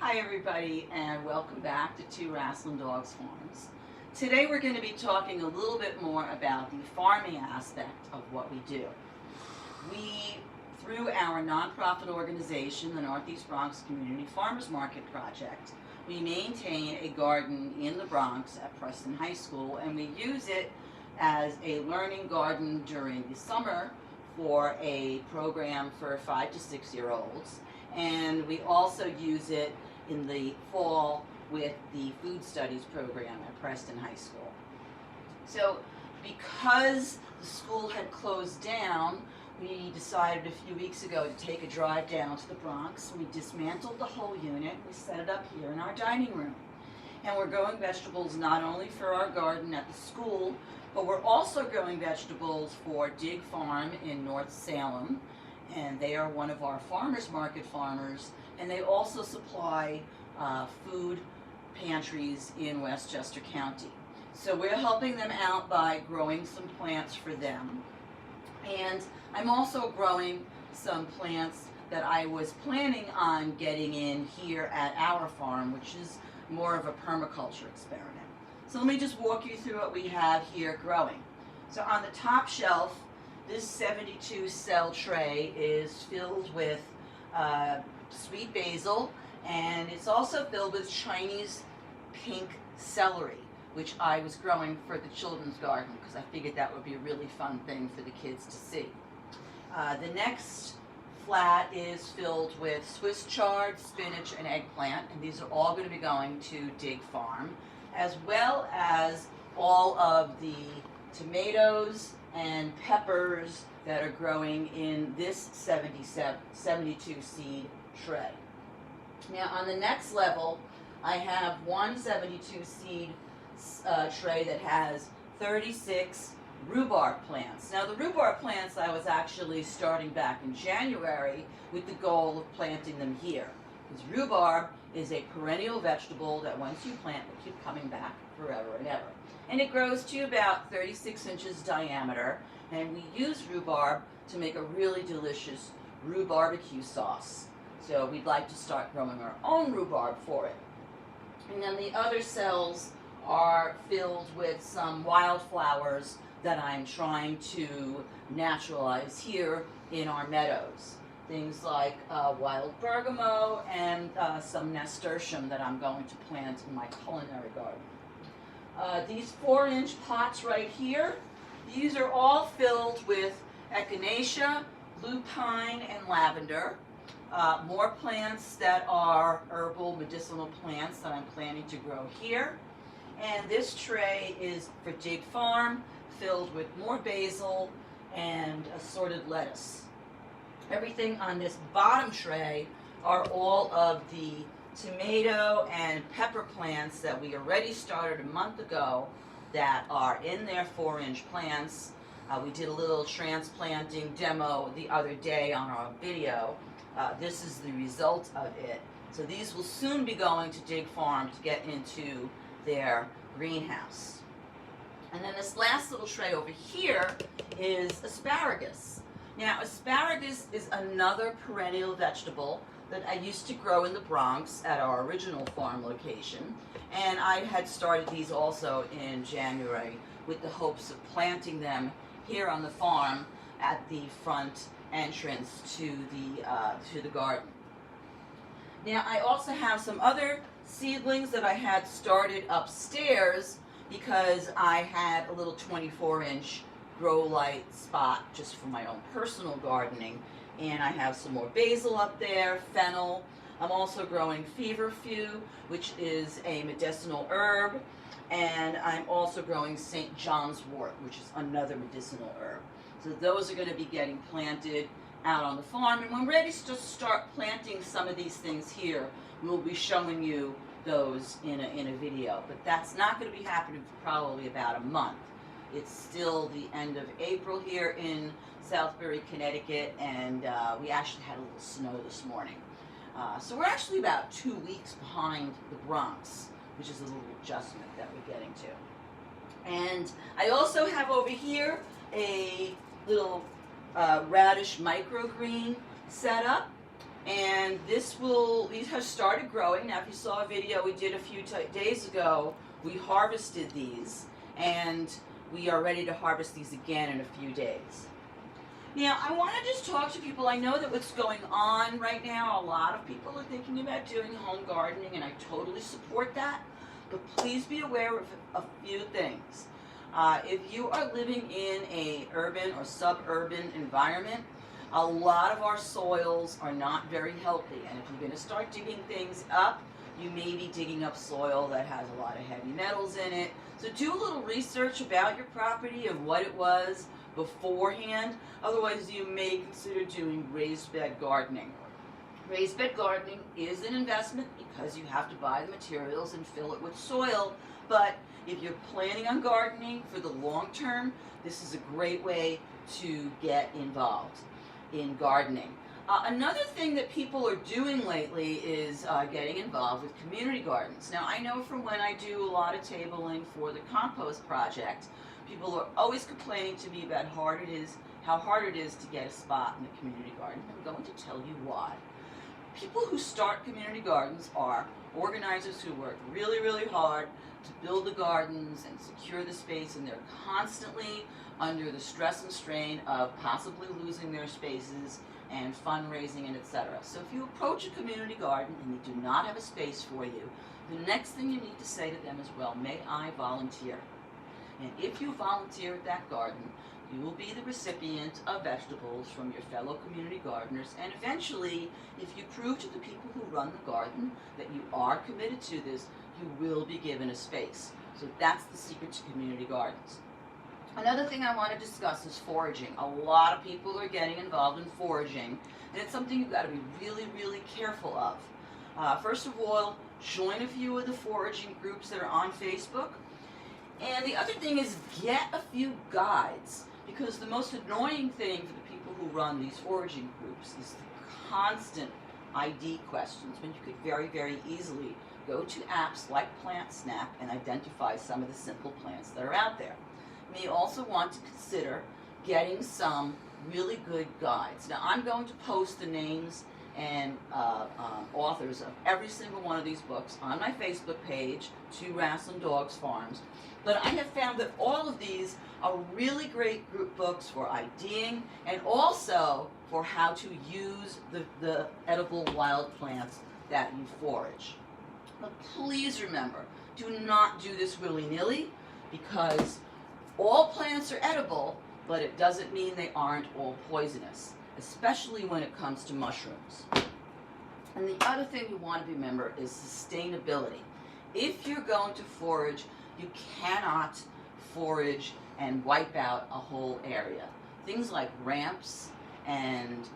Hi everybody, and welcome back to Two Wrasslin Dogs Farms. Today we're going to be talking a little bit more about the farming aspect of what we do. We, through our nonprofit organization, the Northeast Bronx Community Farmers Market Project, we maintain a garden in the Bronx at Preston High School, and we use it as a learning garden during the summer for a program for 5 to 6 year olds. And we also use it in the fall with the food studies program at Preston High School. So because the school had closed down, we decided a few weeks ago to take a drive down to the Bronx. We dismantled the whole unit. We set it up here in our dining room. And we're growing vegetables not only for our garden at the school, but we're also growing vegetables for Dig Farm in North Salem. And they are one of our farmers market farmers, and they also supply food pantries in Westchester County. So we're helping them out by growing some plants for them. And I'm also growing some plants that I was planning on getting in here at our farm, which is more of a permaculture experiment. So let me just walk you through what we have here growing. So on the top shelf, this 72 cell tray is filled with sweet basil, and it's also filled with Chinese pink celery, which I was growing for the children's garden because I figured that would be a really fun thing for the kids to see. The next flat is filled with Swiss chard, spinach, and eggplant, and these are all going to be going to Dig Farm, as well as all of the tomatoes and peppers that are growing in this 72 seed tray. Now on the next level, I have one 72 seed tray that has 36 rhubarb plants. Now the rhubarb plants I was actually starting back in January with the goal of planting them here. Because rhubarb is a perennial vegetable that once you plant will keep coming back forever and ever. And it grows to about 36 inches diameter, and we use rhubarb to make a really delicious rhubarbecue sauce. So we'd like to start growing our own rhubarb for it. And then the other cells are filled with some wildflowers that I'm trying to naturalize here in our meadows. Things like wild bergamot and some nasturtium that I'm going to plant in my culinary garden. These 4-inch pots right here, these are all filled with echinacea, blue pine, and lavender. More plants that are herbal medicinal plants that I'm planning to grow here. And this tray is for Dig Farm, filled with more basil and assorted lettuce. Everything on this bottom tray are all of the tomato and pepper plants that we already started a month ago that are in their 4-inch plants. We did a little transplanting demo the other day on our video. This is the result of it. So these will soon be going to Dig Farm to get into their greenhouse. And then this last little tray over here is asparagus. Now asparagus is another perennial vegetable that I used to grow in the Bronx at our original farm location, and I had started these also in January with the hopes of planting them here on the farm at the front entrance to the garden. Now I also have some other seedlings that I had started upstairs because I had a little 24-inch grow light spot just for my own personal gardening. And I have some more basil up there, fennel. I'm also growing feverfew, which is a medicinal herb. And I'm also growing St. John's wort, which is another medicinal herb. So those are going to be getting planted out on the farm. And when we're ready to start planting some of these things here, we'll be showing you those in a video. But that's not going to be happening for probably about a month. It's still the end of April here in Southbury, Connecticut, and we actually had a little snow this morning. So we're actually about 2 weeks behind the Bronx, which is a little adjustment that we're getting to. And I also have over here a little radish microgreen setup. And these have started growing. Now, if you saw a video we did a few days ago, we harvested these, and we are ready to harvest these again in a few days. Now, I want to just talk to people. I know that what's going on right now, a lot of people are thinking about doing home gardening, and I totally support that. But please be aware of a few things. If you are living in a urban or suburban environment, a lot of our soils are not very healthy. And if you're going to start digging things up, you may be digging up soil that has a lot of heavy metals in it. So do a little research about your property of what it was beforehand. Otherwise, you may consider doing raised bed gardening. Raised bed gardening is an investment because you have to buy the materials and fill it with soil. But if you're planning on gardening for the long term, this is a great way to get involved in gardening. Another thing that people are doing lately is getting involved with community gardens. Now, I know from when I do a lot of tabling for the compost project, people are always complaining to me about how hard it is to get a spot in the community garden. I'm going to tell you why. People who start community gardens are organizers who work really, really hard to build the gardens and secure the space, and they're constantly under the stress and strain of possibly losing their spaces and fundraising and etc. So if you approach a community garden and they do not have a space for you, the next thing you need to say to them is, well, may I volunteer? And if you volunteer at that garden, you will be the recipient of vegetables from your fellow community gardeners, and eventually, if you prove to the people who run the garden that you are committed to this, you will be given a space. So that's the secret to community gardens. Another thing I want to discuss is foraging. A lot of people are getting involved in foraging, and it's something you've got to be really, really careful of. First of all, join a few of the foraging groups that are on Facebook. And the other thing is get a few guides, because the most annoying thing for the people who run these foraging groups is the constant ID questions, when you could very, very easily go to apps like PlantSnap and identify some of the simple plants that are out there. You may also want to consider getting some really good guides. Now, I'm going to post the names and authors of every single one of these books on my Facebook page, to Wrasslin Dogs Farms. But I have found that all of these are really great group books for IDing and also for how to use the edible wild plants that you forage. But please remember, do not do this willy-nilly, because all plants are edible, but it doesn't mean they aren't all poisonous, especially when it comes to mushrooms. And the other thing you want to remember is sustainability. If you're going to forage, you cannot forage and wipe out a whole area. Things like ramps and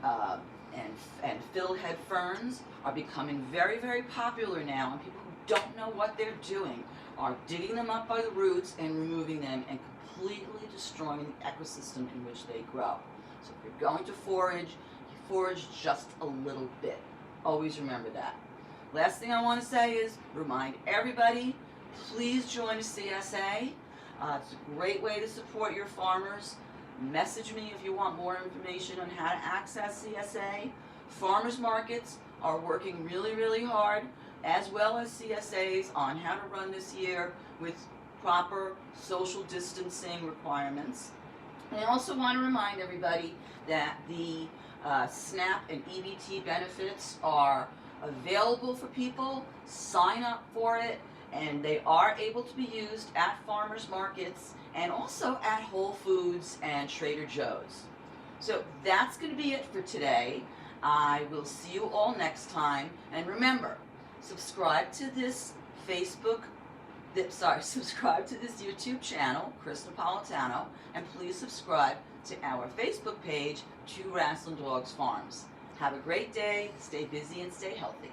fieldhead ferns are becoming very, very popular now, and people who don't know what they're doing are digging them up by the roots and removing them and completely destroying the ecosystem in which they grow. So if you're going to forage, you forage just a little bit. Always remember that. Last thing I want to say is remind everybody, please join a CSA. It's a great way to support your farmers. Message me if you want more information on how to access CSA. Farmers markets are working really, really hard, as well as CSAs, on how to run this year with proper social distancing requirements. And I also want to remind everybody that the SNAP and EBT benefits are available for people. Sign up for it, and they are able to be used at farmers markets and also at Whole Foods and Trader Joe's. So that's going to be it for today. I will see you all next time, and remember, subscribe to this subscribe to this YouTube channel, Chris Napolitano, and please subscribe to our Facebook page, To Wrasslin Dogs Farms. Have a great day, stay busy, and stay healthy.